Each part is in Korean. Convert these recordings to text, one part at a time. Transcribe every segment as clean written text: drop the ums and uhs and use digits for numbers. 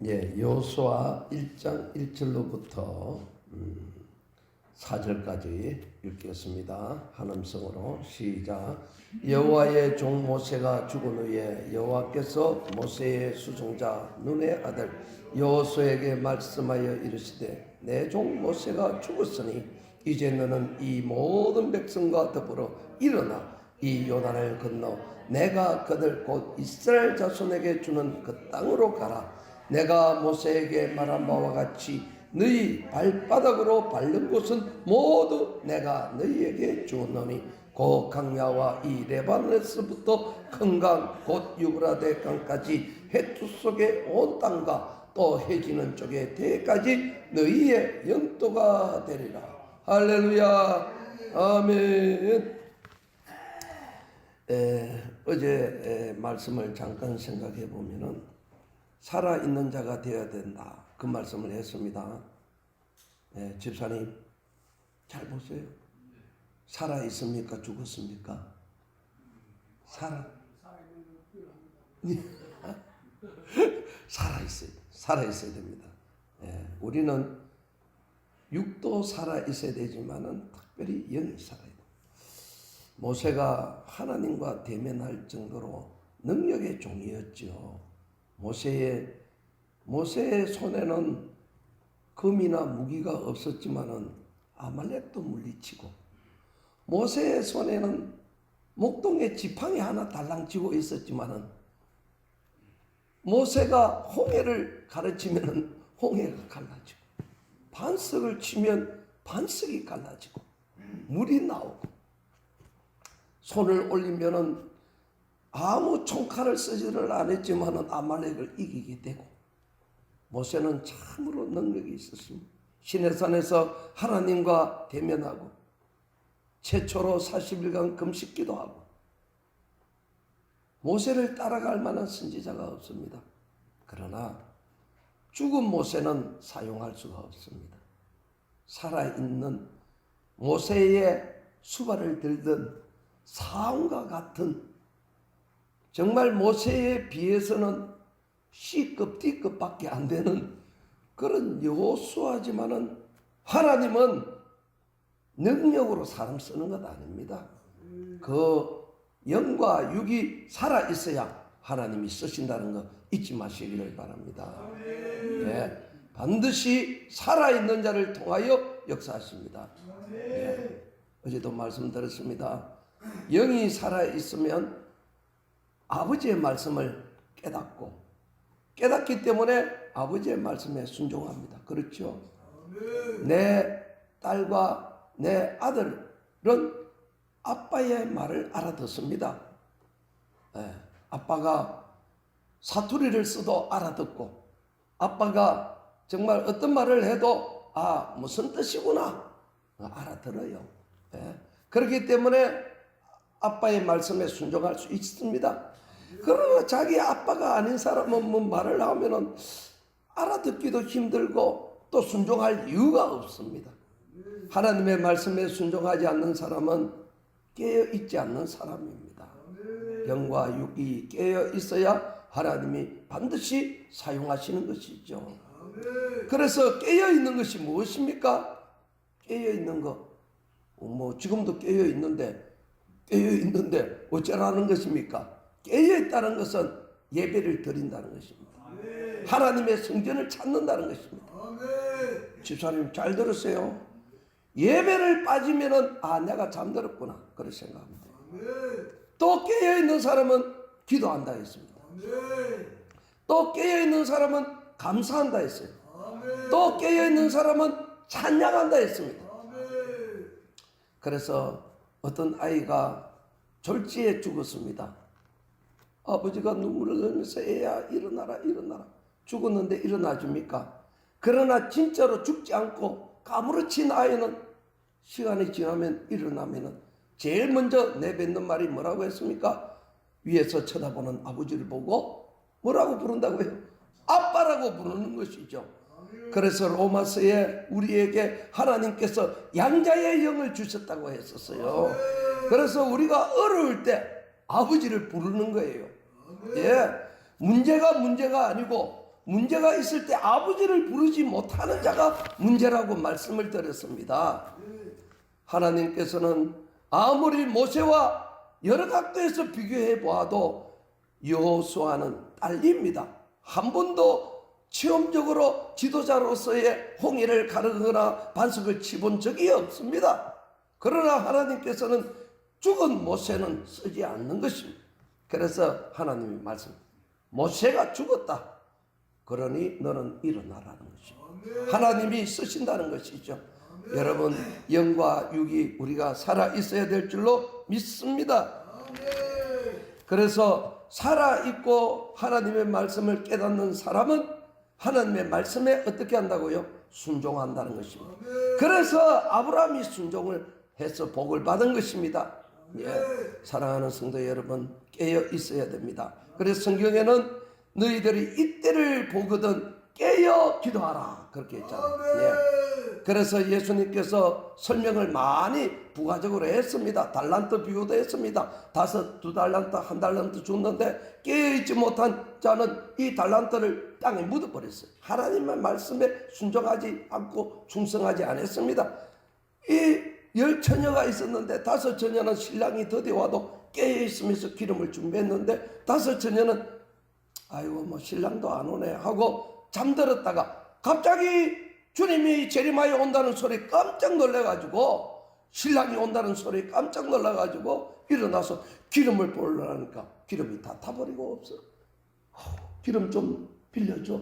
예, 여호수아 1장 1절로부터 4절까지 읽겠습니다. 한음성으로 시작. 여호와의 종 모세가 죽은 후에 여호와께서 모세의 수종자 눈의 아들 여호수아에게 말씀하여 이르시되 내 종 모세가 죽었으니 이제 너는 이 모든 백성과 더불어 일어나 이 요단을 건너 내가 그들 곧 이스라엘 자손에게 주는 그 땅으로 가라. 내가 모세에게 말한 바와 같이 너희 발바닥으로 밟는 곳은 모두 내가 너희에게 주었노니 그 강야와 이 레바논에서부터 큰 강 곧 유브라데 강까지 해투 속의 온 땅과 또 해지는 쪽의 대까지 너희의 영토가 되리라. 할렐루야. 아멘. 어제 말씀을 잠깐 생각해 보면은 살아있는 자가 되어야 된다. 그 말씀을 했습니다. 집사님, 잘 보세요. 살아있습니까? 죽었습니까? 살아있어야 됩니다. 우리는 육도 살아있어야 되지만은 특별히 영이 살아야 돼요. 모세가 하나님과 대면할 정도로 능력의 종이었죠. 모세의 손에는 금이나 무기가 없었지만은 아말렉도 물리치고, 모세의 손에는 목동에 지팡이 하나 달랑쥐고 있었지만은 모세가 홍해를 가르치면은 홍해가 갈라지고, 반석을 치면 반석이 갈라지고, 물이 나오고, 손을 올리면은 아무 총칼을 쓰지를 않았지만은 아말렉을 이기게 되고, 모세는 참으로 능력이 있었습니다. 시내산에서 하나님과 대면하고 최초로 40일간 금식기도 하고, 모세를 따라갈 만한 선지자가 없습니다. 그러나 죽은 모세는 사용할 수가 없습니다. 살아있는 모세의 수발을 들던 사울과 같은, 정말 모세에 비해서는 C급, D급 밖에 안 되는 그런 여호수아지만은 하나님은 능력으로 사람 쓰는 것 아닙니다. 그 영과 육이 살아있어야 하나님이 쓰신다는 거 잊지 마시기를 바랍니다. 예, 반드시 살아있는 자를 통하여 역사하십니다. 예, 어제도 말씀드렸습니다. 영이 살아있으면 아버지의 말씀을 깨닫기 때문에 아버지의 말씀에 순종합니다. 그렇죠? 내 딸과 내 아들은 아빠의 말을 알아듣습니다. 아빠가 사투리를 써도 알아듣고, 아빠가 정말 어떤 말을 해도 무슨 뜻이구나 알아들어요. 그렇기 때문에 아빠의 말씀에 순종할 수 있습니다. 그러나 자기 아빠가 아닌 사람은 뭐 말을 하면은 알아듣기도 힘들고 또 순종할 이유가 없습니다. 하나님의 말씀에 순종하지 않는 사람은 깨어 있지 않는 사람입니다. 영과 육이 깨어 있어야 하나님이 반드시 사용하시는 것이죠. 그래서 깨어 있는 것이 무엇입니까? 깨어 있는 것, 지금도 깨어 있는데 어쩌라는 것입니까? 깨어있다는 것은 예배를 드린다는 것입니다. 하나님의 성전을 찾는다는 것입니다. 집사님 잘 들으세요. 예배를 빠지면은 내가 잠들었구나 그렇게 생각합니다. 또 깨어있는 사람은 기도한다 했습니다. 또 깨어있는 사람은 감사한다 했어요. 또 깨어있는 사람은 찬양한다 했습니다. 그래서 어떤 아이가 졸지에 죽었습니다. 아버지가 눈물을 흘리면서 애야 일어나라. 죽었는데 일어나 줍니까? 그러나 진짜로 죽지 않고 까무러친 아이는 시간이 지나면 일어나면은 제일 먼저 내뱉는 말이 뭐라고 했습니까? 위에서 쳐다보는 아버지를 보고 뭐라고 부른다고요? 아빠라고 부르는 것이죠. 그래서 로마서에 우리에게 하나님께서 양자의 영을 주셨다고 했었어요. 그래서 우리가 어려울 때 아버지를 부르는 거예요. 예, 문제가 아니고 문제가 있을 때 아버지를 부르지 못하는 자가 문제라고 말씀을 드렸습니다. 하나님께서는 아무리 모세와 여러 각도에서 비교해 보아도 여호수아는 딸립니다. 한 번도 체험적으로 지도자로서의 홍해를 가르거나 반석을 치본 적이 없습니다. 그러나 하나님께서는 죽은 모세는 쓰지 않는 것입니다. 그래서 하나님이 말씀, 모세가 죽었다. 그러니 너는 일어나라는 것입니다. 하나님이 쓰신다는 것이죠. 여러분, 영과 육이 우리가 살아 있어야 될 줄로 믿습니다. 그래서 살아 있고 하나님의 말씀을 깨닫는 사람은 하나님의 말씀에 어떻게 한다고요? 순종한다는 것입니다. 그래서 아브라함이 순종을 해서 복을 받은 것입니다. 예, 사랑하는 성도 여러분, 깨어 있어야 됩니다. 그래서 성경에는 너희들이 이때를 보거든 깨어 기도하라 그렇게 했잖아요. 예. 그래서 예수님께서 설명을 많이 부가적으로 했습니다. 달란트 비유도 했습니다. 2달란트 1달란트 줬는데 깨어있지 못한 자는 이 달란트를 땅에 묻어버렸어요. 하나님의 말씀에 순종하지 않고 충성하지 않았습니다. 이 10처녀가 있었는데 5처녀는 신랑이 더디와도 깨어있으면서 기름을 준비했는데 5처녀는 아이고 뭐 신랑도 안 오네 하고 잠들었다가 갑자기 주님이 재림하여 온다는 소리 깜짝 놀래가지고 신랑이 온다는 소리 깜짝 놀라가지고 일어나서 기름을 보려니까 기름이 다 타버리고 없어. 기름 좀 빌려줘.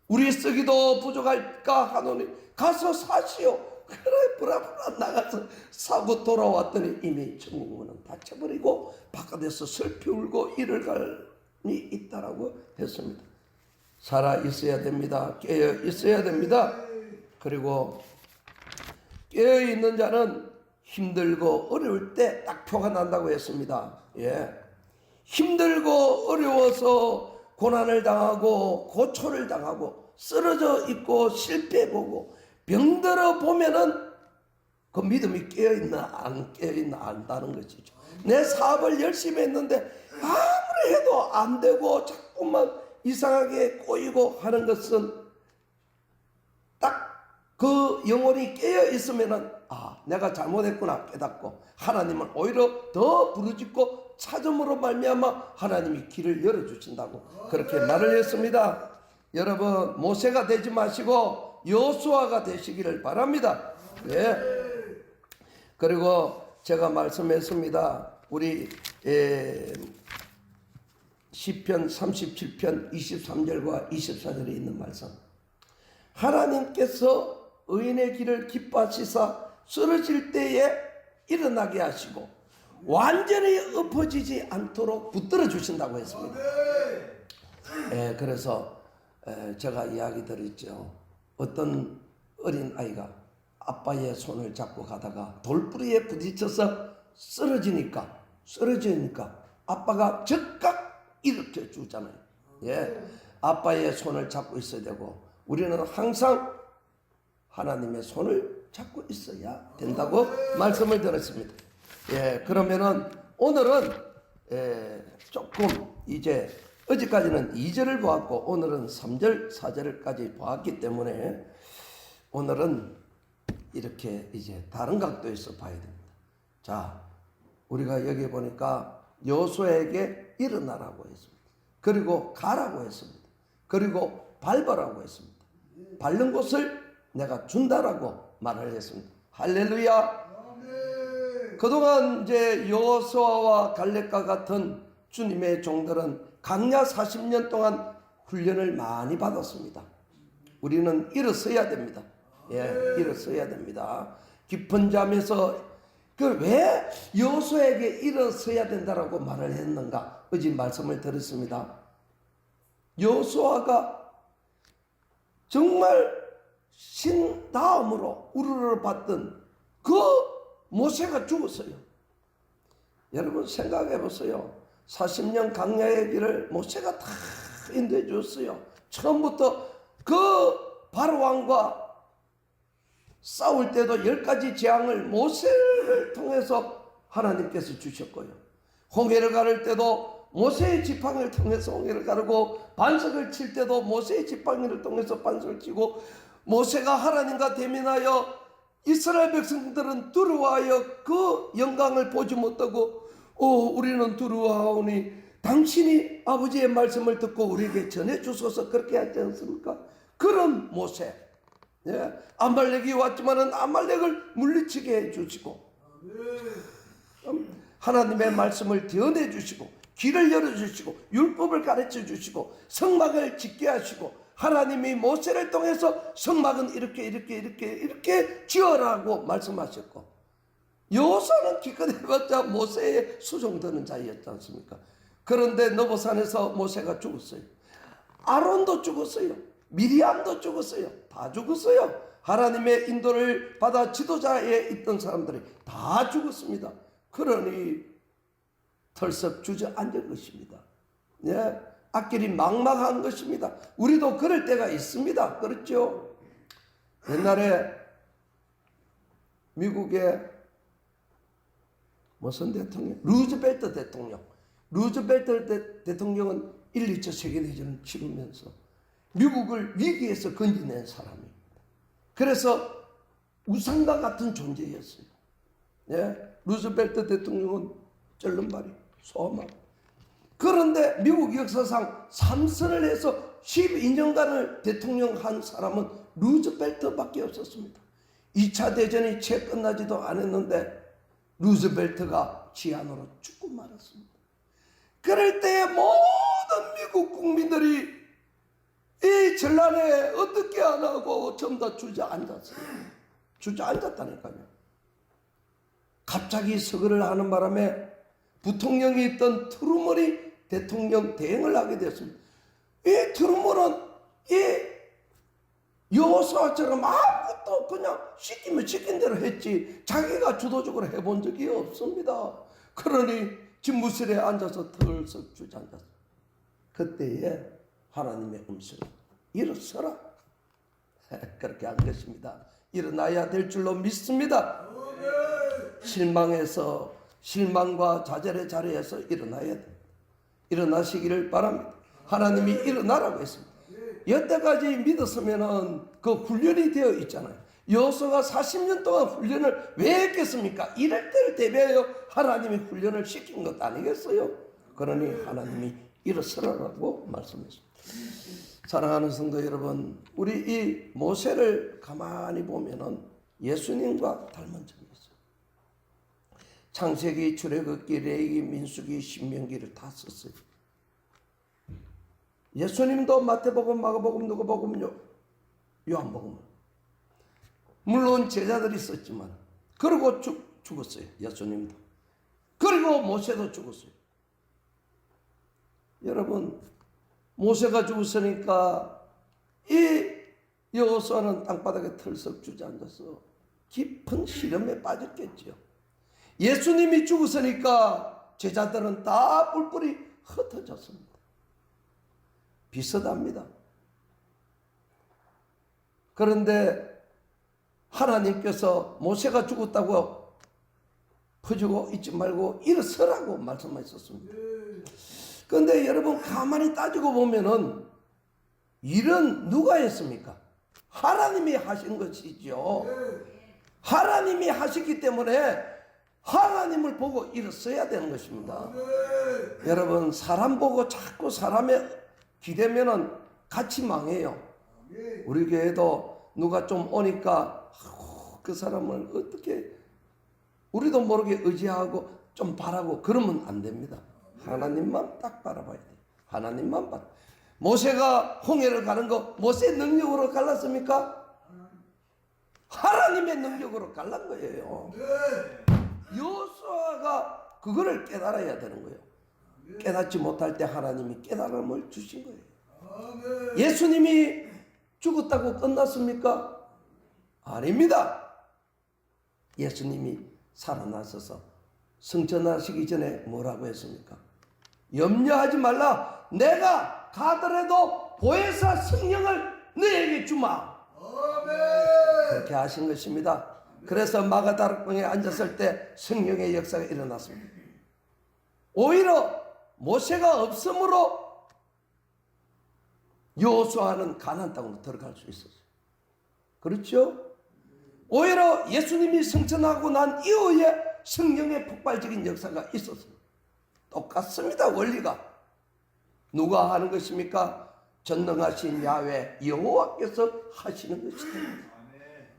우리 쓰기도 부족할까 하노니 가서 사시오. 그래 브라브라 나가서 사고 돌아왔더니 이미 천국문은 닫혀버리고 바깥에서 슬피 울고 이를 갈이 있다라고 했습니다. 살아 있어야 됩니다. 깨어 있어야 됩니다. 그리고 깨어 있는 자는 힘들고 어려울 때 딱 표가 난다고 했습니다. 예. 힘들고 어려워서 고난을 당하고 고초를 당하고 쓰러져 있고 실패해보고 병들어 보면은 그 믿음이 깨어있나 안 깨어있나 안다는 것이죠. 내 사업을 열심히 했는데 아무리 해도 안 되고 자꾸만 이상하게 꼬이고 하는 것은 딱 그 영혼이 깨어 있으면은 내가 잘못했구나 깨닫고 하나님은 오히려 더 부르짖고 찾음으로 말미암아 하나님이 길을 열어주신다고 그렇게 말을 했습니다. 여러분 모세가 되지 마시고 여호수아가 되시기를 바랍니다. 예. 그리고 제가 말씀했습니다. 우리 시편 37편 23절과 24절에 있는 말씀. 하나님께서 의인의 길을 기뻐하시사 쓰러질 때에 일어나게 하시고 완전히 엎어지지 않도록 붙들어 주신다고 했습니다. 그래서 제가 이야기 드렸죠. 어떤 어린 아이가 아빠의 손을 잡고 가다가 돌부리에 부딪혀서 쓰러지니까 아빠가 즉각 일으켜 주잖아요. 예, 아빠의 손을 잡고 있어야 되고 우리는 항상 하나님의 손을 잡고 있어야 된다고 말씀을 드렸습니다. 예, 그러면은 오늘은 조금 이제 어제까지는 2절을 보았고 오늘은 3절, 4절까지 보았기 때문에 오늘은 이렇게 이제 다른 각도에서 봐야 됩니다. 자, 우리가 여기 보니까 여호수아에게 일어나라고 했습니다. 그리고 가라고 했습니다. 그리고 밟으라고 했습니다. 밟는 곳을 내가 준다라고 말을 했습니다. 할렐루야. 그동안 이제 여호수아와 갈렙과 같은 주님의 종들은 광야 40년 동안 훈련을 많이 받았습니다. 우리는 일어서야 됩니다. 예, 일어서야 됩니다. 깊은 잠에서 왜 여호수아에게 일어서야 된다라고 말을 했는가? 어제 말씀을 드렸습니다. 여호수아가 정말 신 다음으로 우르르 받던 그 모세가 죽었어요. 여러분 생각해 보세요. 40년 광야의 길을 모세가 다 인도해 줬어요. 처음부터 그 바로왕과 싸울 때도 10가지 재앙을 모세를 통해서 하나님께서 주셨고요. 홍해를 가를 때도 모세의 지팡이를 통해서 홍해를 가르고 반석을 칠 때도 모세의 지팡이를 통해서 반석을 치고 모세가 하나님과 대면하여 이스라엘 백성들은 두려워하여 그 영광을 보지 못하고 우리는 두려워하오니 당신이 아버지의 말씀을 듣고 우리에게 전해주소서 그렇게 하지 않습니까? 그런 모세, 아말렉이 왔지만은 아말렉을 물리치게 해주시고 하나님의 말씀을 전해 주시고 길을 열어주시고 율법을 가르쳐 주시고 성막을 짓게 하시고 하나님이 모세를 통해서 성막은 이렇게 지어라고 말씀하셨고 여호수아는 기껏 해봤자 모세의 수종드는 자였지 않습니까? 그런데 너보산에서 모세가 죽었어요. 아론도 죽었어요. 미리암도 죽었어요. 다 죽었어요. 하나님의 인도를 받아 지도자에 있던 사람들이 다 죽었습니다. 그러니 털썩 주저앉은 것입니다. 앞길이 막막한 것입니다. 우리도 그럴 때가 있습니다. 그렇죠? 옛날에 미국의 무슨 대통령? 루즈벨트 대통령. 루즈벨트 대통령은 1, 2차 세계대전을 치르면서 미국을 위기에서 건져낸 사람입니다. 그래서 우상과 같은 존재였어요. 루즈벨트 대통령은 쩔른말이 소말. 그런데 미국 역사상 3선을 해서 12년간을 대통령 한 사람은 루즈벨트밖에 없었습니다. 2차 대전이 채 끝나지도 않았는데 루즈벨트가 지안으로 죽고 말았습니다. 그럴 때 모든 미국 국민들이 이 전란에 어떻게 안 하고 전부 다 주저앉았어요. 주저앉았다니까요. 갑자기 서거를 하는 바람에 부통령이 있던 트루먼이 대통령 대행을 하게 되었습니다. 이 트루먼은 이 여호수아처럼 아무것도 그냥 시키면 시킨 대로 했지 자기가 주도적으로 해본 적이 없습니다. 그러니 집무실에 앉아서 털썩 주저앉았어요. 그때에 하나님의 음성이 일어서라 그렇게 한 것입니다. 일어나야 될 줄로 믿습니다. 실망과 좌절의 자리에서 일어나야 됩니다. 일어나시기를 바랍니다. 하나님이 일어나라고 했습니다. 여태까지 믿었으면은 그 훈련이 되어 있잖아요. 여호수아가 40년 동안 훈련을 왜 했겠습니까? 이럴 때를 대비하여 하나님이 훈련을 시킨 것 아니겠어요? 그러니 하나님이 일어서라고 말씀했습니다. 사랑하는 성도 여러분, 우리 이 모세를 가만히 보면은 예수님과 닮은 점이 있어요. 창세기, 출애굽기, 레위기, 민수기, 신명기를 다 썼어요. 예수님도 마태복음, 마가복음, 누가복음, 요한복음. 물론 제자들이 썼지만 그리고 죽었어요. 예수님도. 그리고 모세도 죽었어요. 여러분, 모세가 죽었으니까 이 여호수아는 땅바닥에 털썩 주저앉아서 깊은 시름에 빠졌겠죠. 예수님이 죽었으니까 제자들은 다 뿔뿔이 흩어졌습니다. 비슷합니다. 그런데 하나님께서 모세가 죽었다고 퍼주고 있지 말고 일어서라고 말씀하셨습니다. 그런데 여러분 가만히 따지고 보면은 일은 누가 했습니까? 하나님이 하신 것이죠. 하나님이 하셨기 때문에 하나님을 보고 일어서야 되는 것입니다. 여러분 사람 보고 자꾸 사람에 기대면은 같이 망해요. 우리 교회도 누가 좀 오니까 그 사람을 어떻게 우리도 모르게 의지하고 좀 바라고 그러면 안 됩니다. 하나님만 딱 바라봐야 돼요. 하나님만 바라. 모세가 홍해를 가는 거 모세의 능력으로 갈랐습니까? 하나님의 능력으로 갈란 거예요. 여호수아가 그거를 깨달아야 되는 거예요. 깨닫지 못할 때 하나님이 깨달음을 주신 거예요. 예수님이 죽었다고 끝났습니까? 아닙니다. 예수님이 살아나셔서 승천하시기 전에 뭐라고 했습니까? 염려하지 말라. 내가 가더라도 보혜사 성령을 너에게 주마. 그렇게 하신 것입니다. 그래서 마가다락방에 앉았을 때 성령의 역사가 일어났습니다. 오히려 모세가 없으므로 여호수아는 가나안 땅으로 들어갈 수 있었어요. 그렇죠? 오히려 예수님이 승천하고 난 이후에 성령의 폭발적인 역사가 있었어요. 똑같습니다. 원리가. 누가 하는 것입니까? 전능하신 야훼 여호와께서 하시는 것이다.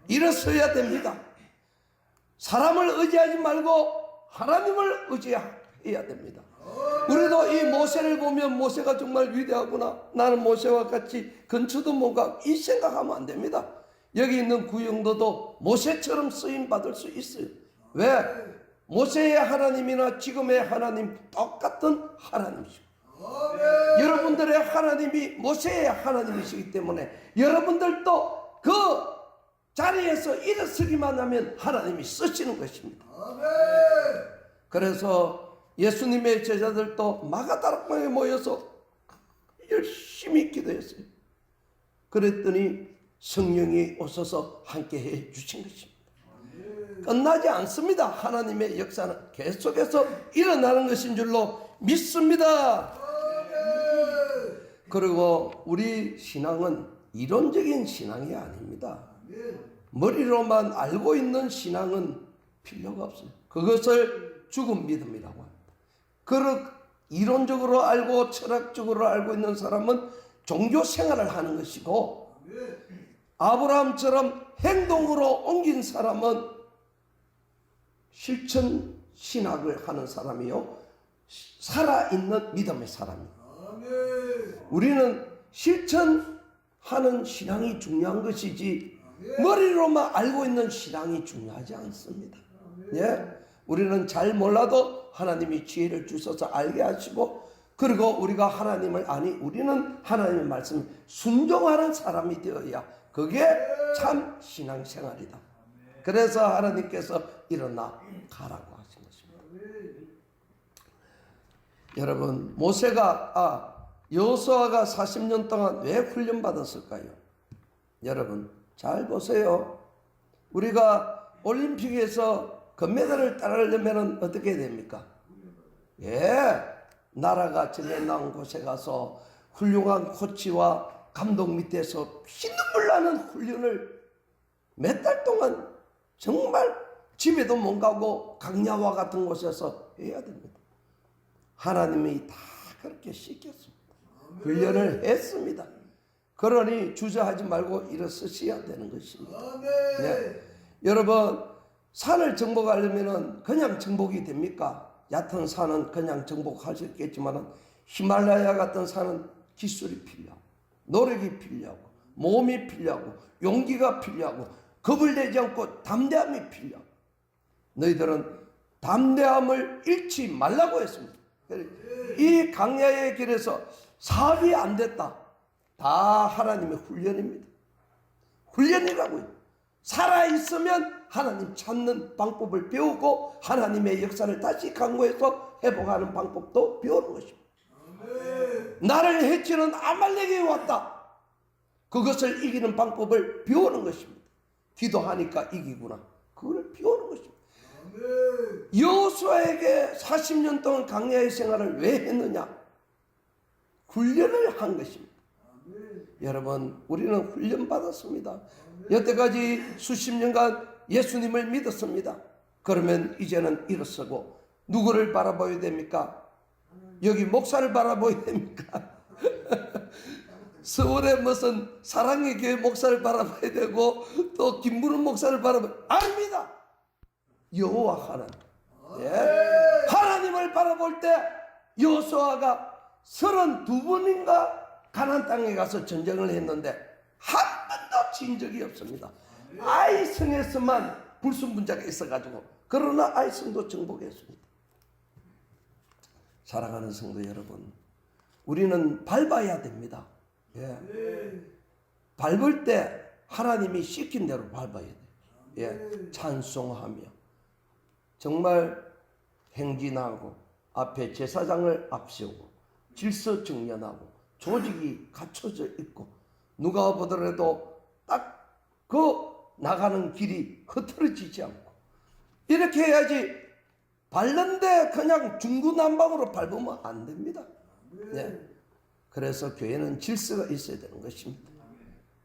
일어서야 됩니다. 사람을 의지하지 말고 하나님을 의지해야 됩니다. 우리도 이 모세를 보면 모세가 정말 위대하구나, 나는 모세와 같이 근처도 못 가고, 이 생각하면 안 됩니다. 여기 있는 구영도도 모세처럼 쓰임 받을 수 있어요. 왜? 모세의 하나님이나 지금의 하나님 똑같은 하나님이시고, 여러분들의 하나님이 모세의 하나님이시기 때문에 여러분들도 그 자리에서 일어서기만 하면 하나님이 쓰시는 것입니다. 그래서 예수님의 제자들도 마가다락방에 모여서 열심히 기도했어요. 그랬더니 성령이 오셔서 함께 해 주신 것입니다. 끝나지 않습니다. 하나님의 역사는 계속해서 일어나는 것인 줄로 믿습니다. 그리고 우리 신앙은 이론적인 신앙이 아닙니다. 머리로만 알고 있는 신앙은 필요가 없어요. 그것을 죽은 믿음이라고 합니다. 이론적으로 알고 철학적으로 알고 있는 사람은 종교 생활을 하는 것이고, 아브라함처럼 행동으로 옮긴 사람은 실천 신학을 하는 사람이요, 살아있는 믿음의 사람입니다. 우리는 실천하는 신앙이 중요한 것이지 머리로만 알고 있는 신앙이 중요하지 않습니다. 예? 우리는 잘 몰라도 하나님이 지혜를 주셔서 알게 하시고, 그리고 우리가 하나님을 우리는 하나님의 말씀에 순종하는 사람이 되어야 그게 참 신앙생활이다. 그래서 하나님께서 일어나 가라고 하신 것입니다. 여러분, 여호수아가 40년 동안 왜 훈련받았을까요? 여러분 잘 보세요. 우리가 올림픽에서 금메달을 따르려면 어떻게 됩니까? 나라가 정해놓은 곳에 가서 훌륭한 코치와 감독 밑에서 피눈물 나는 훈련을 몇 달 동안 정말 집에도 못 가고 강야와 같은 곳에서 해야 됩니다. 하나님이 다 그렇게 시켰습니다. 훈련을 했습니다. 그러니 주저하지 말고 일어서셔야 되는 것입니다. 네. 여러분, 산을 정복하려면 그냥 정복이 됩니까? 얕은 산은 그냥 정복할 수 있겠지만 히말라야 같은 산은 기술이 필요하고, 노력이 필요하고, 몸이 필요하고, 용기가 필요하고, 겁을 내지 않고 담대함이 필요하고, 너희들은 담대함을 잃지 말라고 했습니다. 이 강야의 길에서 사업이 안 됐다. 다 하나님의 훈련입니다. 훈련이라고요. 살아있으면 하나님 찾는 방법을 배우고 하나님의 역사를 다시 강구해서 회복하는 방법도 배우는 것입니다. 나를 해치는 아말렉이 왔다. 그것을 이기는 방법을 배우는 것입니다. 기도하니까 이기구나. 그걸 배우는 것입니다. 여호수아에게 40년 동안 광야의 생활을 왜 했느냐? 훈련을 한 것입니다. 여러분, 우리는 훈련받았습니다. 여태까지 수십 년간 예수님을 믿었습니다. 그러면 이제는 일어서고 누구를 바라봐야 됩니까? 여기 목사를 바라봐야 됩니까? 서울에 무슨 사랑의 교회 목사를 바라봐야 되고 또 김문훈 목사를 바라봐야 아닙니다. 여호와 하나님. 하나님을 바라볼 때 여호수아가 32번인가 가나안 땅에 가서 전쟁을 했는데 한 번도 진 적이 없습니다. 아이성에서만 불순분자가 있어가지고, 그러나 아이성도 정복했습니다. 사랑하는 성도 여러분, 우리는 밟아야 됩니다. 밟을 때 하나님이 시킨 대로 밟아야 돼요. 찬송하며 정말 행진하고 앞에 제사장을 앞세우고 질서 정연하고 조직이 갖춰져 있고, 누가 보더라도 딱 그 나가는 길이 흐트러지지 않고, 이렇게 해야지 밟는데 그냥 중구난방으로 밟으면 안 됩니다. 네. 그래서 교회는 질서가 있어야 되는 것입니다.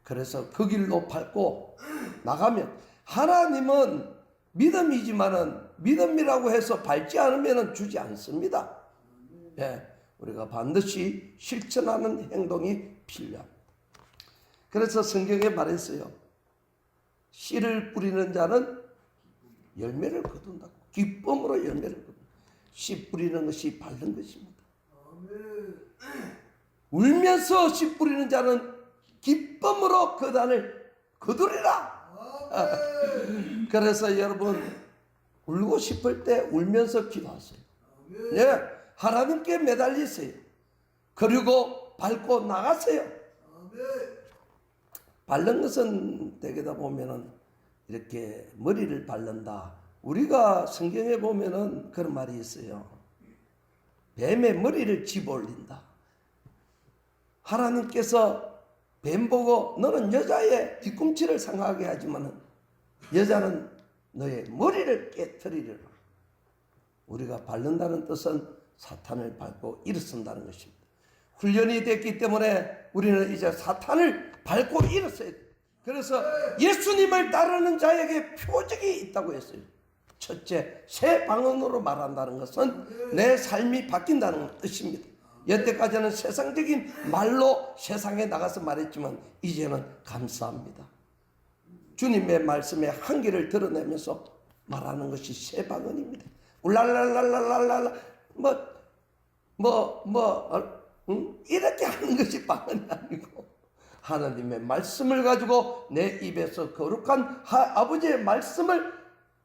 그래서 그 길로 밟고 나가면 하나님은 믿음이지만은 믿음이라고 해서 밟지 않으면 주지 않습니다. 예, 우리가 반드시 실천하는 행동이 필요합니다. 그래서 성경에 말했어요. 씨를 뿌리는 자는 열매를 거둔다고. 기쁨으로 열매를 거둔다. 씨 뿌리는 것이 바른 것입니다. 울면서 씨 뿌리는 자는 기쁨으로 그 단을 거두리라. 그래서 여러분 울고 싶을 때 울면서 기도하세요. 네, 하나님께 매달리세요. 그리고 밟고 나가세요. 밟는 것은 되게다 보면은 이렇게 머리를 밟는다. 우리가 성경에 보면은 그런 말이 있어요. 뱀의 머리를 집어 올린다. 하나님께서 뱀 보고 너는 여자의 뒤꿈치를 상하게 하지만은 여자는 너의 머리를 깨트리리라. 우리가 밟는다는 뜻은 사탄을 밟고 일어선다는 것입니다. 훈련이 됐기 때문에 우리는 이제 사탄을 밟고 일어서야 돼요. 그래서 예수님을 따르는 자에게 표적이 있다고 했어요. 첫째, 새 방언으로 말한다는 것은 내 삶이 바뀐다는 뜻입니다. 여태까지는 세상적인 말로 세상에 나가서 말했지만 이제는 감사합니다. 주님의 말씀의 한계를 드러내면서 말하는 것이 새 방언입니다. 울랄랄랄랄랄라 이렇게 하는 것이 방언이 아니고 하나님의 말씀을 가지고 내 입에서 거룩한 아버지의 말씀을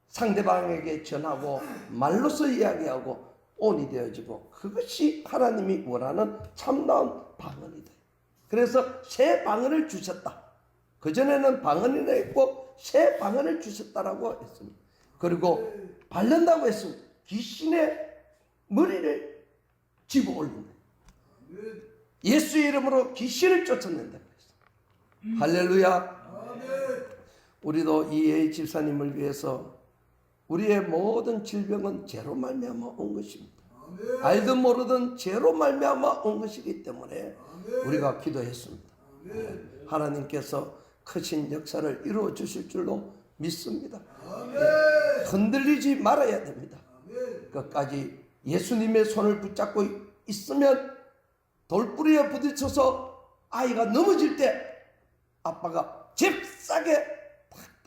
상대방에게 전하고 말로서 이야기하고 온이 되어지고 그것이 하나님이 원하는 참다운 방언이다. 그래서 새 방언을 주셨다. 그전에는 방언이라 했고 새 방언을 주셨다라고 했습니다. 그리고 밟는다고 했습니다. 귀신의 머리를 집어 올린다. 예수의 이름으로 귀신을 쫓아낸다고 했습니다. 할렐루야. 우리도 이혜희 집사님을 위해서 우리의 모든 질병은 죄로 말미암아 온 것입니다. 알든 모르든 죄로 말미암아 온 것이기 때문에 우리가 기도했습니다. 하나님께서 크신 역사를 이루어 주실 줄로 믿습니다. 흔들리지 말아야 됩니다. 끝까지 예수님의 손을 붙잡고 있으면 돌부리에 부딪혀서 아이가 넘어질 때 아빠가 잽싸게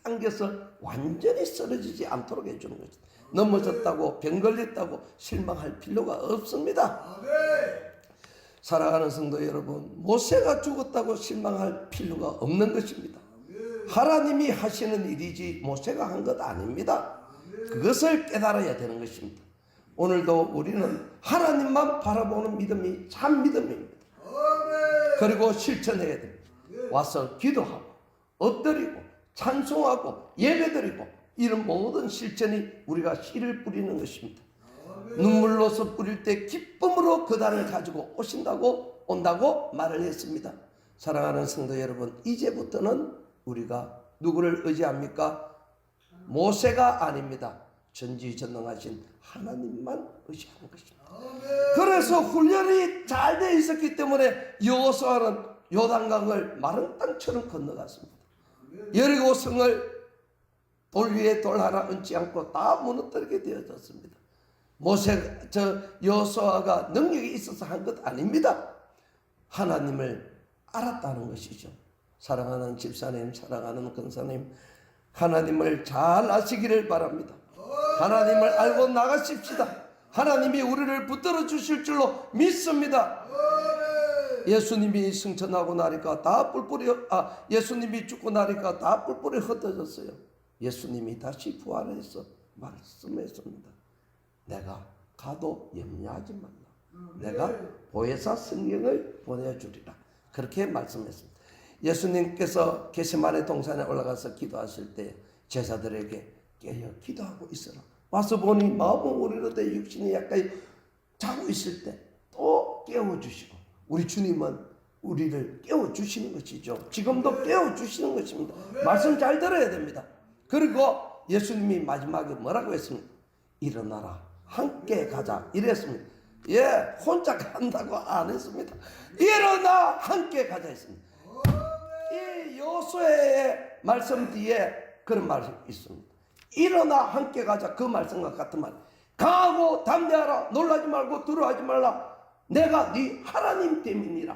당겨서 완전히 쓰러지지 않도록 해주는 거죠. 넘어졌다고 병 걸렸다고 실망할 필요가 없습니다. 사랑하는 성도 여러분, 모세가 죽었다고 실망할 필요가 없는 것입니다. 하나님이 하시는 일이지 모세가 한 것 아닙니다. 그것을 깨달아야 되는 것입니다. 오늘도 우리는 하나님만 바라보는 믿음이 참 믿음입니다. 그리고 실천해야 됩니다. 와서 기도하고 엎드리고 찬송하고 예배드리고 이런 모든 실천이 우리가 씨를 뿌리는 것입니다. 눈물로서 뿌릴 때 기쁨으로 그 단을 가지고 온다고 말을 했습니다. 사랑하는 성도 여러분, 이제부터는 우리가 누구를 의지합니까? 모세가 아닙니다. 전지전능하신 하나님만 의지하는 것입니다. 그래서 훈련이 잘 되어 있었기 때문에 여호수아는 요단강을 마른 땅처럼 건너갔습니다. 여리고 성을 돌 위에 돌 하나 얹지 않고 다 무너뜨리게 되어졌습니다. 여호수아가 능력이 있어서 한 것 아닙니다. 하나님을 알았다는 것이죠. 사랑하는 집사님, 사랑하는 권사님, 하나님을 잘 아시기를 바랍니다. 하나님을 알고 나가십시다. 하나님이 우리를 붙들어 주실 줄로 믿습니다. 예수님이 승천하고 나니까 다 예수님이 죽고 나니까 다 뿔뿔이 흩어졌어요. 예수님이 다시 부활해서 말씀했습니다. 내가 가도 염려하지 말라. 내가 보혜사 성령을 보내주리라. 그렇게 말씀했습니다. 예수님께서 겟세마네 동산에 올라가서 기도하실 때 제자들에게 깨어 기도하고 있어라. 와서 보니 마음은 우리로되 육신이 약간 자고 있을 때 또 깨워주시고, 우리 주님은 우리를 깨워주시는 것이죠. 지금도 깨워주시는 것입니다. 말씀 잘 들어야 됩니다. 그리고 예수님이 마지막에 뭐라고 했습니까? 일어나라. 함께 가자 이랬습니다. 예, 혼자 간다고 안 했습니다. 일어나 함께 가자 했습니다. 이 여호수아의 말씀 뒤에 그런 말이 있습니다. 일어나 함께 가자, 그 말씀과 같은 말. 강하고 담대하라, 놀라지 말고 두려워하지 말라, 내가 네 하나님 됨이니라.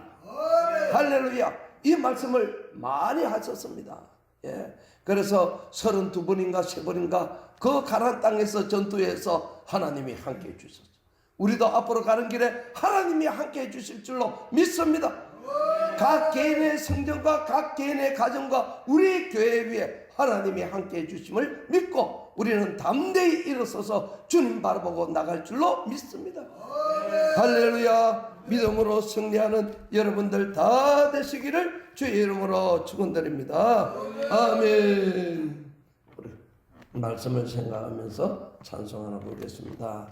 할렐루야. 이 말씀을 많이 하셨습니다. 예. 그래서 32번인가 3번인가 그 가나안 땅에서 전투에서 하나님이 함께 해주셨죠. 우리도 앞으로 가는 길에 하나님이 함께 해주실 줄로 믿습니다. 각 개인의 성전과 각 개인의 가정과 우리 교회 위에 하나님이 함께 해주심을 믿고 우리는 담대히 일어서서 주님 바라보고 나갈 줄로 믿습니다. 할렐루야. 믿음으로 승리하는 여러분들 다 되시기를 주의 이름으로 축원드립니다. 아멘. 우리 말씀을 생각하면서 찬송 하나 보겠습니다.